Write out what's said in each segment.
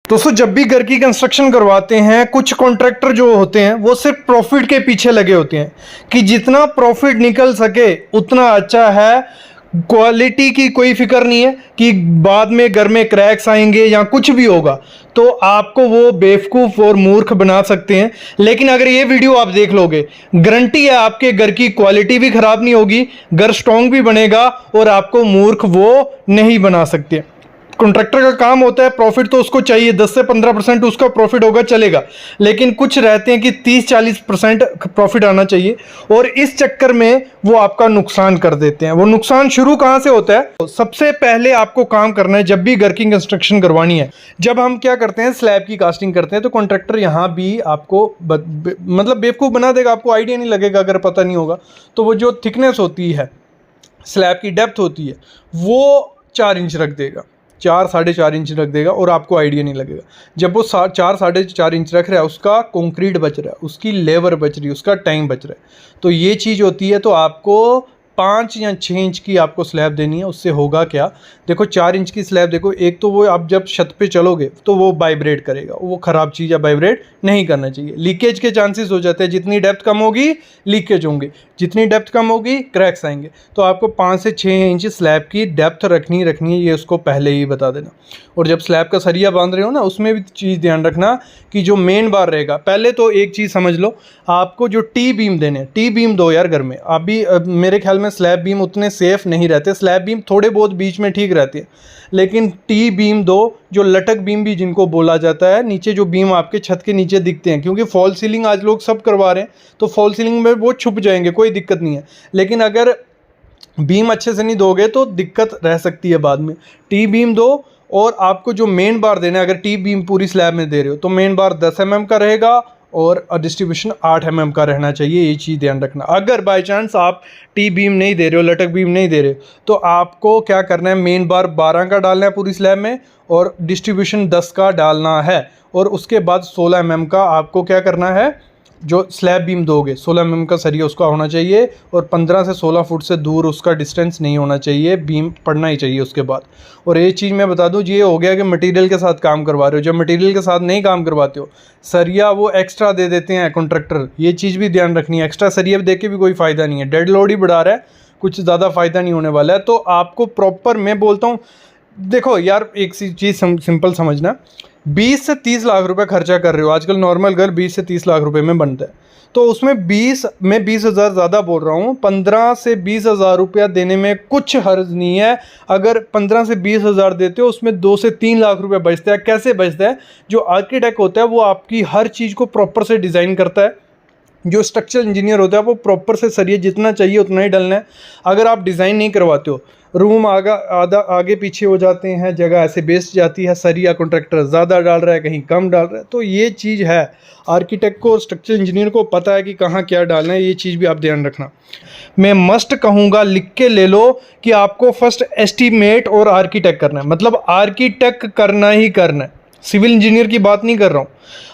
दोस्तों जब भी घर की कंस्ट्रक्शन करवाते हैं कुछ कॉन्ट्रैक्टर जो होते हैं वो सिर्फ प्रॉफिट के पीछे लगे होते हैं कि जितना प्रॉफिट निकल सके उतना अच्छा है। क्वालिटी की कोई फिक्र नहीं है कि बाद में घर में क्रैक्स आएंगे या कुछ भी होगा, तो आपको वो बेवकूफ़ और मूर्ख बना सकते हैं। लेकिन अगर ये वीडियो आप देख लोगे, गारंटी है आपके घर की क्वालिटी भी ख़राब नहीं होगी, घर स्ट्रॉन्ग भी बनेगा और आपको मूर्ख वो नहीं बना सकते। कॉन्ट्रैक्टर का काम होता है प्रॉफिट, तो उसको चाहिए 10 से 15% उसका प्रॉफिट होगा चलेगा, लेकिन कुछ रहते हैं कि 30-40% प्रॉफिट आना चाहिए और इस चक्कर में वो आपका नुकसान कर देते हैं। वो नुकसान शुरू कहाँ से होता है? तो सबसे पहले आपको काम करना है, जब भी घर की कंस्ट्रक्शन करवानी है, जब हम क्या करते हैं स्लैब की कास्टिंग करते हैं, तो कॉन्ट्रैक्टर यहाँ भी आपको मतलब बेवकूफ़ बना देगा, आपको आइडिया नहीं लगेगा अगर पता नहीं होगा। तो वो जो थिकनेस होती है, स्लैब की डेप्थ होती है, वो 4 इंच रख देगा, 4-4.5 इंच रख देगा और आपको आइडिया नहीं लगेगा। जब वो 4-4.5 इंच रख रहा है, उसका कंक्रीट बच रहा है, उसकी लेबर बच रही है, उसका टाइम बच रहा है, तो ये चीज़ होती है। तो आपको 5 या 6 इंच की आपको स्लैब देनी है। उससे होगा क्या, देखो 4 इंच की स्लैब देखो, एक तो वो आप जब छत पे चलोगे तो वो वाइब्रेट करेगा, वो ख़राब चीज़ है, वाइब्रेट नहीं करना चाहिए। लीकेज के चांसेस हो जाते हैं, जितनी डेप्थ कम होगी लीकेज होंगे, जितनी डेप्थ कम होगी क्रैक्स आएंगे। तो आपको 5 से 6 इंच स्लैब की डेप्थ रखनी है, ये उसको पहले ही बता देना। और जब स्लैब का सरिया बांध रहे हो ना, उसमें भी चीज़ ध्यान रखना कि जो मेन बार रहेगा, पहले तो एक चीज़ समझ लो, आपको जो टी बीम देने हैं, टी बीम दो यार घर में। अभी मेरे ख्याल में स्लैब बीम उतने सेफ नहीं रहते, स्लैब बीम थोड़े बहुत बीच में ठीक रहती है, लेकिन टी बीम दो, जो लटक बीम भी जिनको बोला जाता है, नीचे जो बीम आपके छत के नीचे दिखते हैं, क्योंकि फॉल सीलिंग आज लोग सब करवा रहे हैं, तो फॉल सीलिंग में वो छुप जाएंगे, कोई दिक्कत नहीं है। लेकिन अगर बीम अच्छे से नहीं दोगे तो दिक्कत रह सकती है बाद में। टी बीम दो, और आपको जो मेन बार देना है, अगर टी बीम पूरी स्लैब में दे रहे हो तो मेन बार 10 mm का रहेगा और डिस्ट्रीब्यूशन 8 mm का रहना चाहिए, ये चीज़ ध्यान रखना। अगर बाय चांस आप टी बीम नहीं दे रहे हो, लटक बीम नहीं दे रहे हो, तो आपको क्या करना है, मेन बार 12 का डालना है पूरी स्लैब में और डिस्ट्रीब्यूशन 10 का डालना है। और उसके बाद 16 mm का आपको क्या करना है, जो स्लैब बीम दोगे 16 mm का सरिया उसका होना चाहिए और 15 से 16 फुट से दूर उसका डिस्टेंस नहीं होना चाहिए, बीम पड़ना ही चाहिए उसके बाद। और ये चीज़ मैं बता दूं, ये हो गया कि मटेरियल के साथ काम करवा रहे हो। जब मटेरियल के साथ नहीं काम करवाते हो, सरिया वो एक्स्ट्रा दे देते हैं कॉन्ट्रैक्टर, ये चीज़ भी ध्यान रखनी है। एक्स्ट्रा सरिया दे के भी कोई फ़ायदा नहीं है, डेड लोड ही बढ़ा रहा है, कुछ ज़्यादा फ़ायदा नहीं होने वाला है। तो आपको प्रॉपर, मैं बोलता हूँ, देखो यार एक चीज़ सिंपल समझना, 20 से 30 लाख रुपए खर्चा कर रहे हो, आजकल नॉर्मल घर 20 से 30 लाख रुपए में बनता है, तो उसमें 20,000 ज़्यादा बोल रहा हूँ, 15 से 20 हज़ार रुपया देने में कुछ हर्ज नहीं है। अगर 15 से 20 हज़ार देते हो, उसमें 2 से 3 लाख रुपया बचता है। कैसे बचता है? जो आर्किटेक्ट होता है वो आपकी हर चीज़ को प्रॉपर से डिज़ाइन करता है, जो स्ट्रक्चरल इंजीनियर होता है वो प्रॉपर से सरिया जितना चाहिए उतना ही डलना है। अगर आप डिज़ाइन नहीं करवाते हो, रूम आधा आगे पीछे हो जाते हैं, जगह ऐसे बेस्ट जाती है, सरिया कॉन्ट्रैक्टर ज़्यादा डाल रहा है, कहीं कम डाल रहा है, तो ये चीज़ है आर्किटेक्ट को, स्ट्रक्चरल इंजीनियर को पता है कि कहाँ क्या डालना है। ये चीज़ भी आप ध्यान रखना। मैं मस्ट कहूँगा, लिख के ले लो कि आपको फर्स्ट एस्टीमेट और आर्किटेक्ट करना है, मतलब आर्किटेक्ट करना ही करना है, सिविल इंजीनियर की बात नहीं कर रहा हूँ।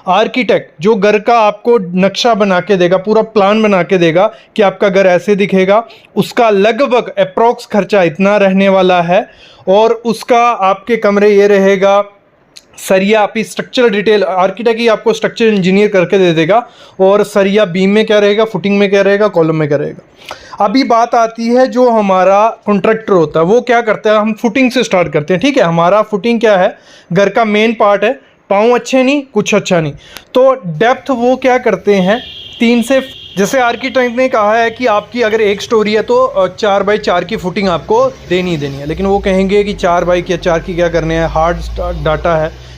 आर्किटेक्ट जो घर का आपको नक्शा बना के देगा, पूरा प्लान बना के देगा कि आपका घर ऐसे दिखेगा, उसका लगभग अप्रॉक्स खर्चा इतना रहने वाला है और उसका आपके कमरे ये रहेगा, सरिया आपकी स्ट्रक्चरल डिटेल आर्किटेक्ट ही आपको स्ट्रक्चरल इंजीनियर करके दे देगा, और सरिया बीम में क्या रहेगा, फुटिंग में क्या रहेगा, कॉलम में क्या रहेगा। अभी बात आती है जो हमारा कॉन्ट्रैक्टर होता है वो क्या करता है, हम फुटिंग से स्टार्ट करते हैं, ठीक है। हमारा फुटिंग क्या है, घर का मेन पार्ट है, पाँव अच्छे नहीं कुछ अच्छा नहीं, तो डेप्थ वो क्या करते हैं 3 से, जैसे आर्किटेक्ट ने कहा है कि आपकी अगर 1 स्टोरी है तो 4x4 की फुटिंग आपको देनी ही देनी है, लेकिन वो कहेंगे कि 4x4 की क्या करने हैं, हार्ड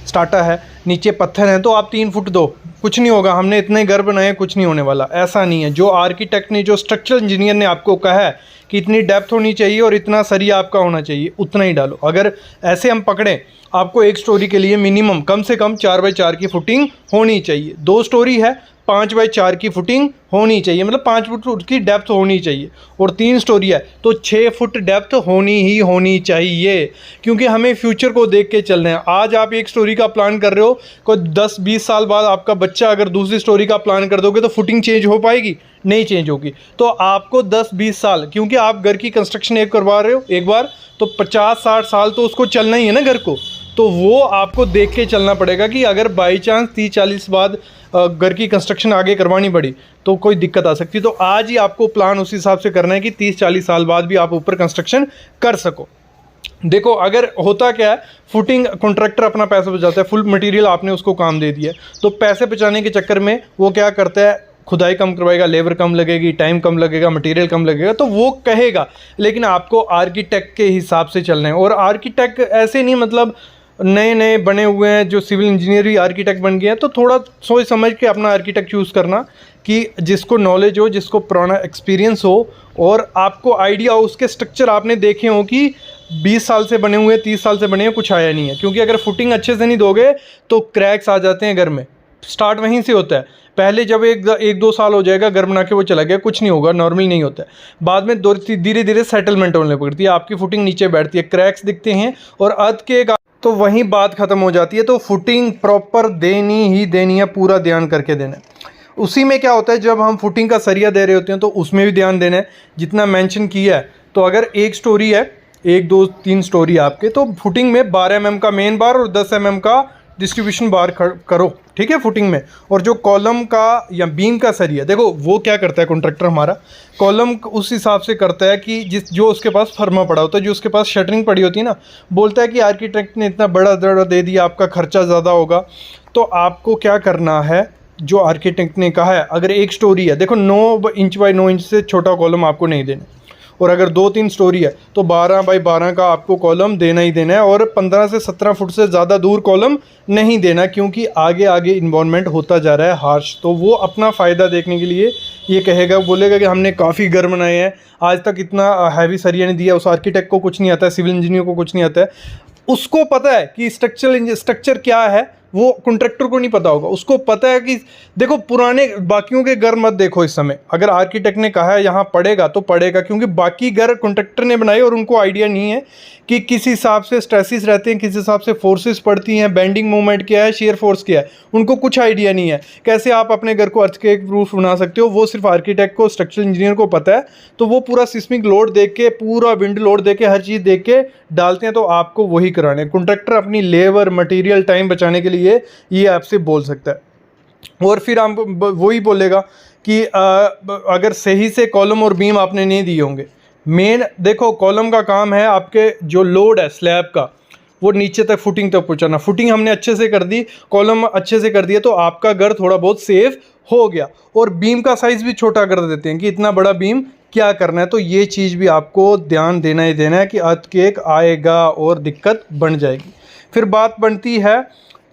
स्टार्टा है, नीचे पत्थर हैं, तो आप 3 फुट दो, कुछ नहीं होगा, हमने इतने घर बनाए, कुछ नहीं होने वाला। ऐसा नहीं है, जो आर्किटेक्ट ने, जो स्ट्रक्चरल इंजीनियर ने आपको कहा है कि इतनी डेप्थ होनी चाहिए और इतना सरिया आपका होना चाहिए, उतना ही डालो। अगर ऐसे हम पकड़ें, आपको 1 स्टोरी के लिए मिनिमम कम से कम 4x4 की फुटिंग होनी चाहिए, 2 स्टोरी है 5x4 की फुटिंग होनी चाहिए, मतलब 5 फुट की डेप्थ होनी चाहिए, और 3 स्टोरी है तो 6 फुट डेप्थ होनी चाहिए, क्योंकि हमें फ्यूचर को देख के चलना है। आज आप 1 स्टोरी का प्लान कर रहे हो, कोई 10-20 साल बाद आपका बच्चा अगर दूसरी स्टोरी का प्लान कर दोगे तो फुटिंग चेंज हो पाएगी? नहीं चेंज होगी। तो आपको 10-20 साल, क्योंकि आप घर की कंस्ट्रक्शन एक करवा रहे हो एक बार, तो 50-60 साल तो उसको चलना ही है ना घर को, तो वो आपको देख के चलना पड़ेगा कि अगर बाई चांस 30-40 बाद घर की कंस्ट्रक्शन आगे करवानी पड़ी तो कोई दिक्कत आ सकती है। तो आज ही आपको प्लान उस हिसाब से करना है कि 30-40 साल बाद भी आप ऊपर कंस्ट्रक्शन कर सको। देखो अगर होता क्या है, फुटिंग कॉन्ट्रैक्टर अपना पैसा बचाता है, फुल मटेरियल आपने उसको काम दे दिया, तो पैसे बचाने के चक्कर में वो क्या करता है, खुदाई कम करवाएगा, लेबर कम लगेगी, टाइम कम लगेगा, मटेरियल कम लगेगा, तो वो कहेगा। लेकिन आपको आर्किटेक्ट के हिसाब से चलना है। और आर्किटेक्ट ऐसे नहीं मतलब नए नए बने हुए हैं जो सिविल इंजीनियर भी आर्किटेक्ट बन गए हैं, तो थोड़ा सोच समझ के अपना आर्किटेक्ट चूज़ करना कि जिसको नॉलेज हो, जिसको पुराना एक्सपीरियंस हो और आपको आइडिया हो, उसके स्ट्रक्चर आपने देखे हो कि 20 साल से बने हुए, 30 साल से बने हैं, कुछ आया नहीं है। क्योंकि अगर फुटिंग अच्छे से नहीं दोगे तो क्रैक्स आ जाते हैं घर में। स्टार्ट वहीं से होता है। पहले जब 1-2 साल हो जाएगा घर बना के वो चला गया, कुछ नहीं होगा, नॉर्मल नहीं होता है। बाद में धीरे धीरे सेटलमेंट होने पड़ती है, आपकी फुटिंग नीचे बैठती है, क्रैक्स दिखते हैं और अर्थ के, तो वहीं बात ख़त्म हो जाती है। तो फुटिंग प्रॉपर देनी ही देनी है, पूरा ध्यान करके देना है। उसी में क्या होता है, जब हम फुटिंग का सरिया दे रहे होते हैं तो उसमें भी ध्यान देना है जितना मेंशन किया है। तो अगर एक स्टोरी है, 1 2 3 स्टोरी आपके, तो फुटिंग में 12 mm का मेन बार और 10 mm का डिस्ट्रीब्यूशन बार करो, ठीक है, फुटिंग में। और जो कॉलम का या बीम का सरिया, देखो वो क्या करता है कॉन्ट्रैक्टर हमारा, कॉलम उस हिसाब से करता है कि जो उसके पास फर्मा पड़ा होता है, जो उसके पास शटरिंग पड़ी होती है ना, बोलता है कि आर्किटेक्ट ने इतना बड़ा दड़ा दे दिया, आपका खर्चा ज़्यादा होगा। तो आपको क्या करना है, जो आर्किटेक्ट ने कहा है, अगर एक स्टोरी है, देखो 9 इंच बाई 9 इंच से छोटा कॉलम आपको नहीं देना, और अगर 2-3 स्टोरी है तो 12 बाई 12 का आपको कॉलम देना ही देना है। और 15 से 17 फुट से ज़्यादा दूर कॉलम नहीं देना, क्योंकि आगे आगे इन्वायरमेंट होता जा रहा है हार्श। तो वो अपना फ़ायदा देखने के लिए ये कहेगा, बोलेगा कि हमने काफ़ी घर बनाए हैं, आज तक इतना हैवी सरिया नहीं दिया। उस आर्किटेक्ट को कुछ नहीं आता है, सिविल इंजीनियर को कुछ नहीं आता है, उसको पता है कि स्ट्रक्चर क्या है, वो कॉन्ट्रैक्टर को नहीं पता होगा। उसको पता है कि देखो पुराने बाकियों के घर मत देखो इस समय, अगर आर्किटेक्ट ने कहा है यहाँ पड़ेगा तो पड़ेगा, क्योंकि बाकी घर कॉन्ट्रैक्टर ने बनाए और उनको आइडिया नहीं है कि किस हिसाब से स्ट्रेसिस रहते हैं, किस हिसाब से फोर्सेस पड़ती हैं, बेंडिंग मोमेंट क्या है, शेयर फोर्स क्या है, उनको कुछ आइडिया नहीं है। कैसे आप अपने घर को अर्थक्वेक प्रूफ बना सकते हो, वो सिर्फ आर्किटेक्ट को, स्ट्रक्चरल इंजीनियर को पता है। तो वो पूरा सिस्मिक लोड देख के, पूरा विंड लोड देख के, हर चीज़ देख के डालते हैं। तो आपको वही कराने, कॉन्ट्रैक्टर अपनी लेबर, मटीरियल, टाइम बचाने के लिए ये आपसे बोल सकता है। और फिर हम वही बोलेगा कि अगर सही से कॉलम और बीम आपने नहीं दिए होंगे, मेन देखो कॉलम का काम है आपके जो लोड है स्लैब का, वो नीचे तक फुटिंग तक पहुंचाना। फुटिंग हमने अच्छे से कर दी, कॉलम अच्छे से कर दिया, तो आपका घर थोड़ा बहुत सेफ हो गया। और बीम का साइज़ भी छोटा कर देते हैं कि इतना बड़ा बीम क्या करना है। तो ये चीज़ भी आपको ध्यान देना ही देना है कि अर्थक्वेक आएगा और दिक्कत बन जाएगी। फिर बात बनती है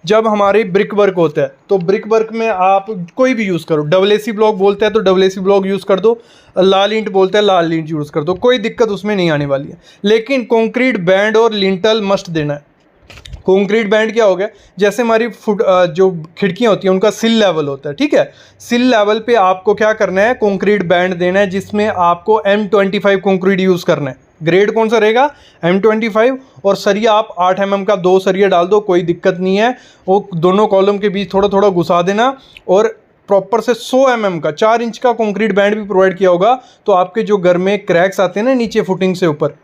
जब हमारी ब्रिक वर्क होता है, तो ब्रिक वर्क में आप कोई भी यूज़ करो, डबल-AC ब्लॉक बोलते हैं तो डबल-AC ब्लॉक यूज़ कर दो, लाल ईंट बोलते हैं लाल ईंट यूज़ कर दो, कोई दिक्कत उसमें नहीं आने वाली है। लेकिन कंक्रीट बैंड और लिंटल मस्ट देना है। कंक्रीट बैंड क्या हो गया, जैसे हमारी जो खिड़कियाँ होती हैं उनका सिल लेवल होता है, ठीक है, सिल लेवल पे आपको क्या करना है, कंक्रीट बैंड देना है, जिसमें आपको M25 कंक्रीट यूज़ करना है। ग्रेड कौन सा रहेगा, M25। और सरिया आप 8 mm का 2 सरिया डाल दो, कोई दिक्कत नहीं है। वो दोनों कॉलम के बीच थोड़ा थोड़ा घुसा देना। और प्रॉपर से 100 mm का 4 इंच का कंक्रीट बैंड भी प्रोवाइड किया होगा। तो आपके जो घर में क्रैक्स आते हैं ना नीचे फुटिंग से ऊपर,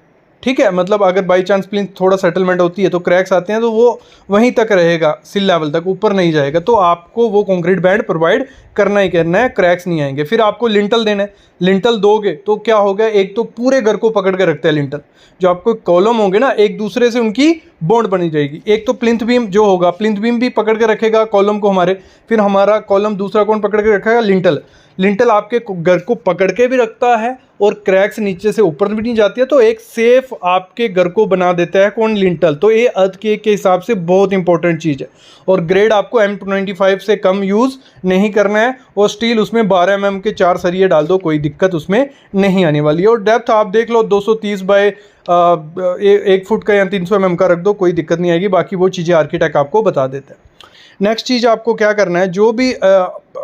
ठीक है, मतलब अगर बाई चांस प्लिंथ थोड़ा सेटलमेंट होती है तो क्रैक्स आते हैं, तो वो वहीं तक रहेगा, सिल लेवल तक, ऊपर नहीं जाएगा। तो आपको वो कंक्रीट बैंड प्रोवाइड करना ही करना है, क्रैक्स नहीं आएंगे। फिर आपको लिंटल देना है। लिंटल दोगे तो क्या होगा, एक तो पूरे घर को पकड़ के रखता है लिंटल, जो आपको कॉलम होंगे ना एक दूसरे से उनकी बॉन्ड बनी जाएगी। एक तो प्लिंथ बीम जो होगा, प्लिंथ बीम भी पकड़ के रखेगा कॉलम को हमारे, फिर हमारा कॉलम दूसरा कौन पकड़ के रखेगा, लिंटल। लिंटल आपके घर को पकड़ के भी रखता है और क्रैक्स नीचे से ऊपर भी नहीं जाती है, तो एक सेफ आपके घर को बना देता है कौन, लिंटल। तो ये अर्थक्वेक के हिसाब से बहुत इंपॉर्टेंट चीज़ है। और ग्रेड आपको M25 से कम यूज़ नहीं करना है। और स्टील उसमें 12 mm के 4 सरिये डाल दो, कोई दिक्कत उसमें नहीं आने वाली है। और डेप्थ आप देख लो 230 बाय 1 फुट का या 300 mm का रख दो, कोई दिक्कत नहीं आएगी। बाकी वो चीज़ें आर्किटेक्ट आपको बता देता है। नेक्स्ट चीज़ आपको क्या करना है, जो भी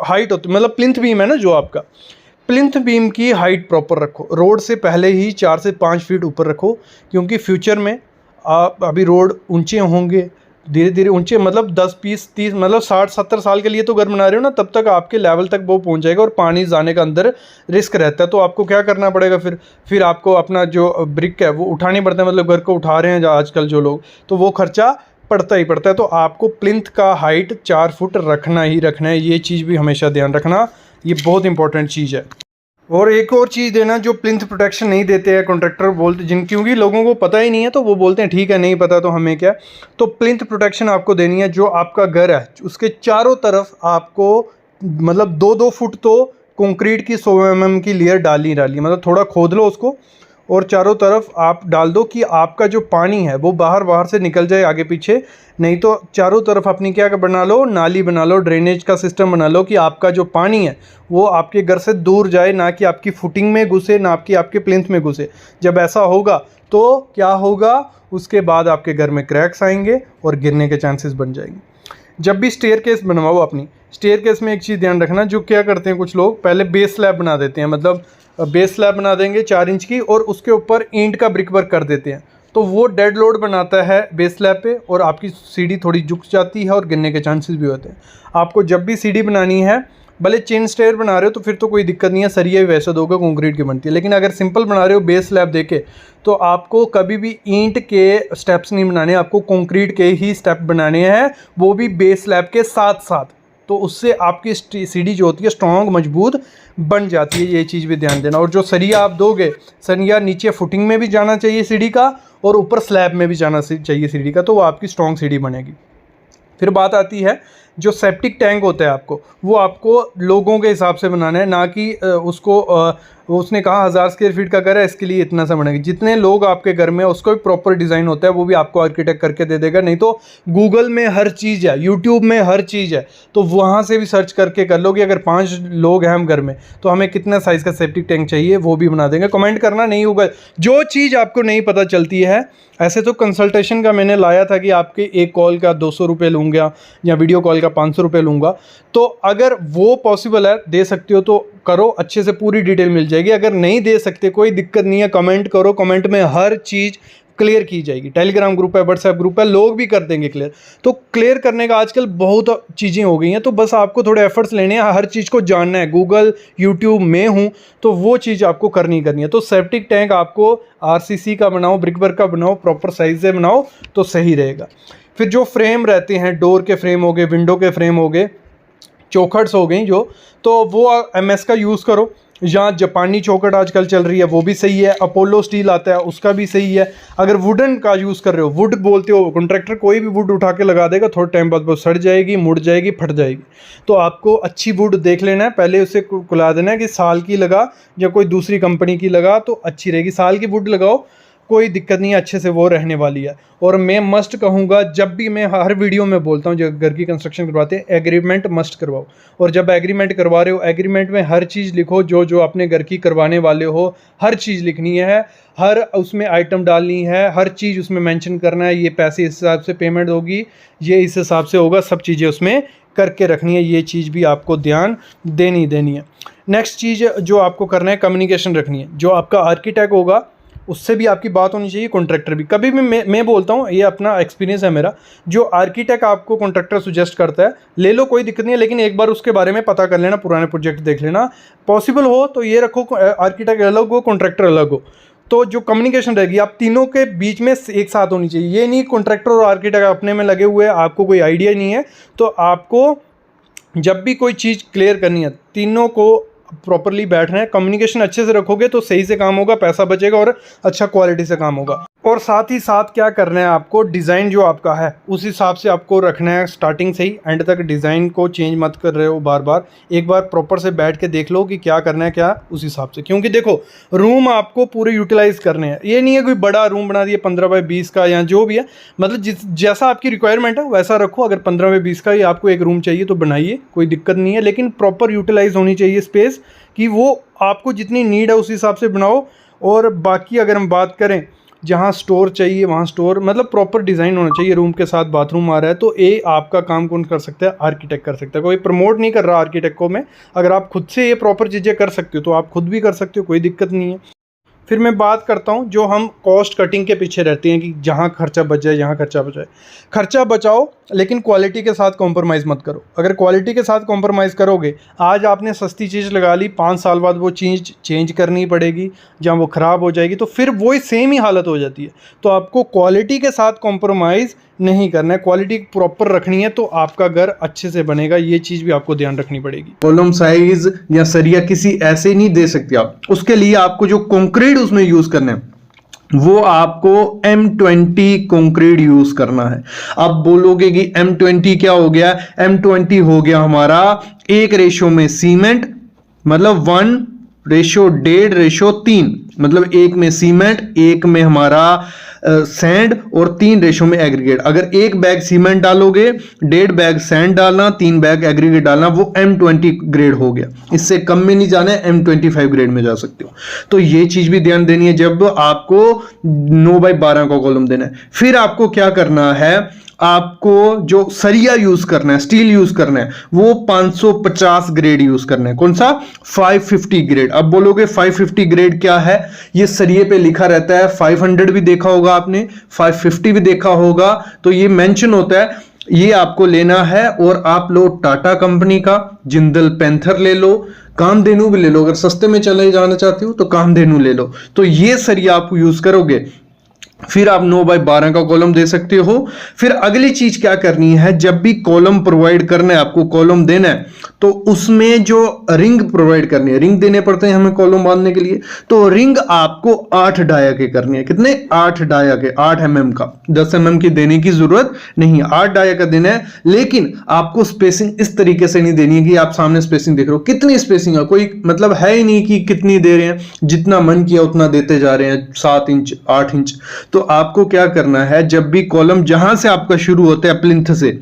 हाइट होती, मतलब प्लिंथ बीम है ना जो आपका, प्लिंथ बीम की हाइट प्रॉपर रखो। रोड से पहले ही 4 से 5 फीट ऊपर रखो, क्योंकि फ्यूचर में आप अभी रोड ऊंचे होंगे, धीरे धीरे ऊंचे, मतलब 10 20 30 मतलब 60-70 साल के लिए तो घर बना रहे हो ना, तब तक आपके लेवल तक वो पहुंच जाएगा और पानी जाने का अंदर रिस्क रहता है। तो आपको क्या करना पड़ेगा, फिर आपको अपना जो ब्रिक है वो उठानी पड़ता है, मतलब घर को उठा रहे हैं आजकल जो लोग, तो वो खर्चा पड़ता ही पड़ता है। तो आपको प्लिंथ का हाइट 4 फुट रखना ही रखना है, ये चीज़ भी हमेशा ध्यान रखना, ये बहुत इंपॉर्टेंट चीज़ है। और एक और चीज़ देना, जो प्लिंथ प्रोटेक्शन नहीं देते हैं कॉन्ट्रैक्टर बोलते, क्योंकि लोगों को पता ही नहीं है तो वो बोलते हैं ठीक है नहीं पता तो हमें क्या। तो प्लिंथ प्रोटेक्शन आपको देनी है। जो आपका घर है उसके चारों तरफ आपको मतलब 2-2 फुट तो कंक्रीट की 100 mm की लेयर डालनी मतलब थोड़ा खोद लो उसको और चारों तरफ आप डाल दो कि आपका जो पानी है वो बाहर से निकल जाए आगे पीछे। नहीं तो चारों तरफ अपनी क्या बना लो, नाली बना लो, ड्रेनेज का सिस्टम बना लो कि आपका जो पानी है वो आपके घर से दूर जाए, ना कि आपकी फुटिंग में घुसे, ना कि आपके प्लिंथ में घुसे। जब ऐसा होगा तो क्या होगा, उसके बाद आपके घर में क्रैक्स आएंगे और गिरने के चांसेस बन जाएंगे। जब भी स्टेयर केस बनवाओ अपनी, स्टेयर केस में एक चीज़ ध्यान रखना, जो क्या करते हैं कुछ लोग पहले बेस स्लैब बना देते हैं, मतलब बेस स्लैब बना देंगे 4 इंच की और उसके ऊपर ईंट का ब्रिक वर्क कर देते हैं। तो वो डेड लोड बनाता है बेस स्लैब पे और आपकी सीढ़ी थोड़ी झुक जाती है और गिरने के चांसेस भी होते हैं। आपको जब भी सीढ़ी बनानी है, भले चेन स्टेयर बना रहे हो तो फिर तो कोई दिक्कत नहीं है, सरिया भी वैसे दोगे कंक्रीट की बनती है। लेकिन अगर सिंपल बना रहे हो बेस स्लैब देके, तो आपको कभी भी ईंट के स्टेप्स नहीं बनाने, आपको कंक्रीट के ही स्टेप बनाने हैं, वो भी बेस स्लैब के साथ साथ। तो उससे आपकी सीढ़ी जो होती है स्ट्रॉन्ग मजबूत बन जाती है, ये चीज़ भी ध्यान देना। और जो सरिया आप दोगे, सरिया नीचे फुटिंग में भी जाना चाहिए सीढ़ी का और ऊपर स्लैब में भी जाना चाहिए सीढ़ी का, तो वो आपकी स्ट्रॉन्ग सीढ़ी बनेगी। फिर बात आती है जो सेप्टिक टैंक होता है वो आपको लोगों के हिसाब से बनाना है, ना कि उसने कहा 1000 स्क्वायर फीट का घर है इसके लिए इतना सा बनेगा। जितने लोग आपके घर में उसका भी प्रॉपर डिज़ाइन होता है, वो भी आपको आर्किटेक्ट करके दे देगा। नहीं तो गूगल में हर चीज़ है, यूट्यूब में हर चीज़ है, तो वहाँ से भी सर्च करके कर लो कि अगर 5 लोग हैं हम घर में तो हमें कितना साइज़ का सेप्टिक टैंक चाहिए, वो भी बना देंगे। कमेंट करना नहीं होगा जो चीज़ आपको नहीं पता चलती है। ऐसे तो कंसल्टेशन का मैंने लाया था कि आपके एक कॉल का 200 रुपये लूँगा या वीडियो कॉल का 500 रुपये लूँगा, तो अगर वो पॉसिबल है दे सकते हो तो करो, अच्छे से पूरी डिटेल मिल जाएगी। अगर नहीं दे सकते कोई दिक्कत नहीं है, कमेंट करो, कमेंट में हर चीज़ क्लियर की जाएगी। टेलीग्राम ग्रुप है, व्हाट्सएप ग्रुप है, लोग भी कर देंगे क्लियर। तो क्लियर करने का आजकल बहुत चीज़ें हो गई हैं, तो बस आपको थोड़े एफर्ट्स लेने हैं, हर चीज़ को जानना है। गूगल यूट्यूब में हूँ तो वो चीज़ आपको करनी है। तो सेप्टिक टैंक आपको आरसीसी का बनाओ, ब्रिक वर्क का बनाओ, प्रॉपर साइज से बनाओ तो सही रहेगा। फिर जो फ्रेम रहते हैं, डोर के फ्रेम हो गए, विंडो के फ्रेम हो गए, चौखट्स हो गई जो, तो वो एमएस का यूज़ करो, या जापानी चौखट आजकल चल रही है वो भी सही है, अपोलो स्टील आता है उसका भी सही है। अगर वुडन का यूज़ कर रहे हो, वुड बोलते हो, कॉन्ट्रैक्टर कोई भी वुड उठा के लगा देगा, थोड़े टाइम बाद वो सड़ जाएगी, मुड़ जाएगी, फट जाएगी। तो आपको अच्छी वुड देख लेना है, पहले उसे खुला देना है कि साल की लगा या कोई दूसरी कंपनी की लगा तो अच्छी रहेगी। साल की वुड लगाओ, कोई दिक्कत नहीं है, अच्छे से वो रहने वाली है। और मैं मस्ट कहूँगा, जब भी मैं हर वीडियो में बोलता हूँ जब घर की कंस्ट्रक्शन करवाते हैं, एग्रीमेंट मस्ट करवाओ। और जब एग्रीमेंट करवा रहे हो, एग्रीमेंट में हर चीज़ लिखो, जो अपने घर की करवाने वाले हो हर चीज़ लिखनी है, हर उसमें आइटम डालनी है, हर चीज़ उसमें मेंशन करना है, ये पैसे इस हिसाब से पेमेंट होगी, ये इस हिसाब से होगा, सब चीज़ें उसमें करके रखनी है। ये चीज़ भी आपको ध्यान देनी है। नेक्स्ट चीज़ जो आपको करना है, कम्युनिकेशन रखनी है। जो आपका आर्किटेक्ट होगा उससे भी आपकी बात होनी चाहिए, कॉन्ट्रैक्टर भी। कभी भी मैं बोलता हूँ, ये अपना एक्सपीरियंस है मेरा, जो आर्किटेक्ट आपको कॉन्ट्रैक्टर सुजेस्ट करता है ले लो, कोई दिक्कत नहीं है, लेकिन एक बार उसके बारे में पता कर लेना, पुराने प्रोजेक्ट देख लेना। पॉसिबल हो तो ये रखो आर्किटेक्ट अलग हो, कॉन्ट्रैक्टर अलग हो, तो जो कम्युनिकेशन रहेगी आप तीनों के बीच में एक साथ होनी चाहिए। ये नहीं कॉन्ट्रैक्टर और आर्किटेक्ट अपने में लगे हुए हैं, आपको कोई आइडिया नहीं है, तो आपको जब भी कोई चीज़ क्लियर करनी है, तीनों को प्रॉपरली बैठना है। कम्युनिकेशन अच्छे से रखोगे तो सही से काम होगा, पैसा बचेगा और अच्छा क्वालिटी से काम होगा। और साथ ही साथ क्या करना है आपको, डिज़ाइन जो आपका है उस हिसाब से आपको रखना है, स्टार्टिंग से ही एंड तक डिज़ाइन को चेंज मत कर रहे हो बार बार। एक बार प्रॉपर से बैठ के देख लो कि क्या करना है, क्या उस हिसाब से। क्योंकि देखो, रूम आपको पूरे यूटिलाइज करने हैं, ये नहीं है कोई बड़ा रूम बना दिया 15 बाई 20 का या जो भी है, मतलब जैसा आपकी रिक्वायरमेंट है वैसा रखो। अगर 15 बाई 20 का ही आपको एक रूम चाहिए तो बनाइए, कोई दिक्कत नहीं है, लेकिन प्रॉपर यूटिलाइज होनी चाहिए स्पेस, कि वो आपको जितनी नीड है उस हिसाब से बनाओ। और बाकी अगर हम बात करें, जहाँ स्टोर चाहिए वहाँ स्टोर, मतलब प्रॉपर डिज़ाइन होना चाहिए। रूम के साथ बाथरूम आ रहा है तो ये आपका काम कौन कर सकता है, आर्किटेक्ट कर सकता है। कोई प्रमोट नहीं कर रहा आर्किटेक्ट को मैं, अगर आप खुद से ये प्रॉपर चीज़ें कर सकते हो तो आप खुद भी कर सकते हो, कोई दिक्कत नहीं है। फिर मैं बात करता हूँ जो हम कॉस्ट कटिंग के पीछे रहते हैं कि जहाँ खर्चा बच जाए, यहाँ खर्चा बचाए। खर्चा बचाओ लेकिन क्वालिटी के साथ कॉम्प्रोमाइज़ मत करो। अगर क्वालिटी के साथ कॉम्प्रोमाइज़ करोगे, आज आपने सस्ती चीज़ लगा ली, 5 साल बाद वो चीज़ चेंज करनी पड़ेगी, जहाँ वो ख़राब हो जाएगी तो फिर वही सेम ही हालत हो जाती है। तो आपको क्वालिटी के साथ कॉम्प्रोमाइज़ नहीं करना है, क्वालिटी प्रॉपर रखनी है तो आपका घर अच्छे से बनेगा। ये चीज़ भी आपको ध्यान रखनी पड़ेगी। कॉलम साइज या सरिया किसी ऐसे नहीं दे सकते आप, उसके लिए आपको जो कंक्रीट उसमें यूज करना है वो आपको M20 कंक्रीट यूज करना है। आप बोलोगे कि M20 क्या हो गया? M20 हो गया हमारा 1 रेशो में सीमेंट, मतलब 1:1.5:3, मतलब 1 में सीमेंट, 1 में हमारा सैंड और 3 रेशो में एग्रीगेट। अगर 1 बैग सीमेंट डालोगे, 1.5 बैग सैंड डालना, 3 बैग एग्रीगेट डालना, वो M20 ग्रेड हो गया। इससे कम में नहीं जाना है, M25 ग्रेड में जा सकते हो। तो ये चीज भी ध्यान देनी है जब आपको 9x12 का कॉलम देना है। फिर आपको क्या करना है, आपको जो सरिया यूज करना है, स्टील यूज करना है, वो 550 ग्रेड यूज करना है। कौन सा? 550 ग्रेड। अब बोलोगे 550 ग्रेड क्या है? ये सरिये पे लिखा रहता है, 500 भी देखा होगा आपने, 550 भी देखा होगा, तो ये मेंशन होता है। ये आपको लेना है और आप लो टाटा कंपनी का, जिंदल पैंथर ले लो, कामधेनु भी ले लो। अगर सस्ते में चले जाना चाहते हो तो कामधेनु ले लो। तो ये सरिया आप यूज करोगे, फिर आप 9x12 का कॉलम दे सकते हो। फिर अगली चीज क्या करनी है, जब भी कॉलम प्रोवाइड करना है, आपको कॉलम देना है, तो उसमें जो रिंग प्रोवाइड करनी है, रिंग देने पड़ते हैं हमें कॉलम बांधने के लिए, तो रिंग आपको 8 डाया के करनी है। कितने? 8 डाया के, 8 mm का, 10 mm की देने की जरूरत नहीं, 8 डाया का देना है। लेकिन आपको स्पेसिंग इस तरीके से नहीं देनी है कि आप सामने स्पेसिंग देख रहे हो। कितनी स्पेसिंग है, कोई मतलब है ही नहीं कि कितनी दे रहे हैं, जितना मन किया उतना देते जा रहे हैं, 7 इंच 8 इंच। तो आपको क्या करना है, जब भी कॉलम जहां से आपका शुरू होता है प्लिंथ से,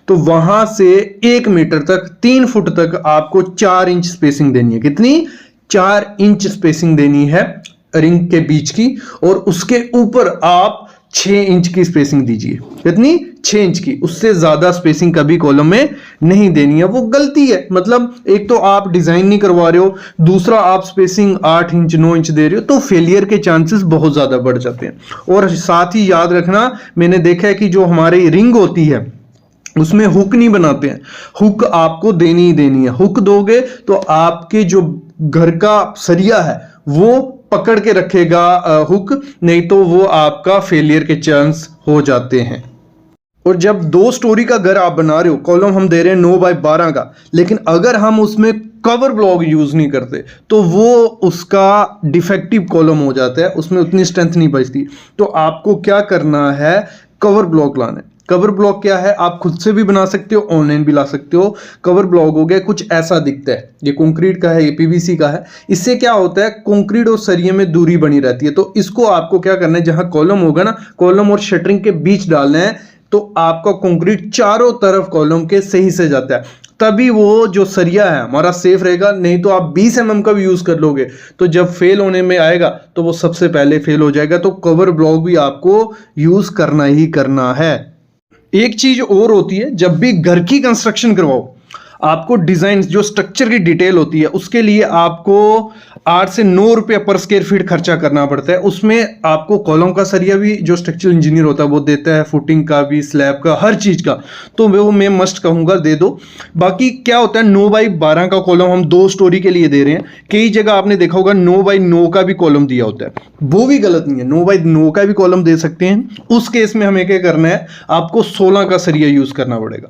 तो वहां से 1 मीटर तक, 3 फुट तक आपको 4 इंच स्पेसिंग देनी है। कितनी? 4 इंच स्पेसिंग देनी है रिंग के बीच की, और उसके ऊपर आप 6 इंच की स्पेसिंग दीजिए। कितनी? 6 इंच की। उससे ज्यादा स्पेसिंग कभी कॉलम में नहीं देनी है, वो गलती है। मतलब एक तो आप डिजाइन नहीं करवा रहे हो, दूसरा आप स्पेसिंग 8 इंच 9 इंच दे रहे हो, तो फेलियर के चांसेस बहुत ज्यादा बढ़ जाते हैं। और साथ ही याद रखना, मैंने देखा है कि जो हमारी रिंग होती है उसमें हुक नहीं बनाते हैं, हुक आपको देनी ही देनी है। हुक दोगे तो आपके जो घर का सरिया है वो पकड़ के रखेगा हुक, नहीं तो वो आपका फेलियर के चांस हो जाते हैं। और जब 2 स्टोरी का घर आप बना रहे हो, कॉलम हम दे रहे हैं 9x12 का, लेकिन अगर हम उसमें कवर ब्लॉक यूज नहीं करते तो वो उसका डिफेक्टिव कॉलम हो जाता है, उसमें उतनी स्ट्रेंथ नहीं बचती। तो आपको क्या करना है, कवर ब्लॉक लाना है। कवर ब्लॉक क्या है, आप खुद से भी बना सकते हो, ऑनलाइन भी ला सकते हो। कवर ब्लॉक हो गया, कुछ ऐसा दिखता है, ये कंक्रीट का है, ये पीवीसी का है। इससे क्या होता है, कंक्रीट और सरिये में दूरी बनी रहती है। तो इसको आपको क्या करना है, जहां कॉलम होगा ना, कॉलम और शटरिंग के बीच डालना है, तो आपका कंक्रीट चारों तरफ कॉलम के सही से जाता है, तभी वो जो सरिया है हमारा सेफ रहेगा। नहीं तो आप 20 mm का भी यूज कर लोगे, तो जब फेल होने में आएगा तो वो सबसे पहले फेल हो जाएगा। तो कवर ब्लॉक भी आपको यूज करना ही करना है। एक चीज और होती है, जब भी घर की कंस्ट्रक्शन करवाओ, आपको डिजाइन जो स्ट्रक्चर की डिटेल होती है उसके लिए आपको 8 से 9 रुपये पर स्क्वायर फीट खर्चा करना पड़ता है। उसमें आपको कॉलम का सरिया भी जो स्ट्रक्चरल इंजीनियर होता है वो देता है, फुटिंग का भी, स्लैब का, हर चीज का। तो वो मैं मस्ट कहूंगा दे दो। बाकी क्या होता है, 9x12 का कॉलम हम 2 स्टोरी के लिए दे रहे हैं। कई जगह आपने देखा होगा 9x9 का भी कॉलम दिया होता है, वो भी गलत नहीं है, 9x9 का भी कॉलम दे सकते हैं। उस केस में हमें क्या करना है, आपको 16 का सरिया यूज करना पड़ेगा।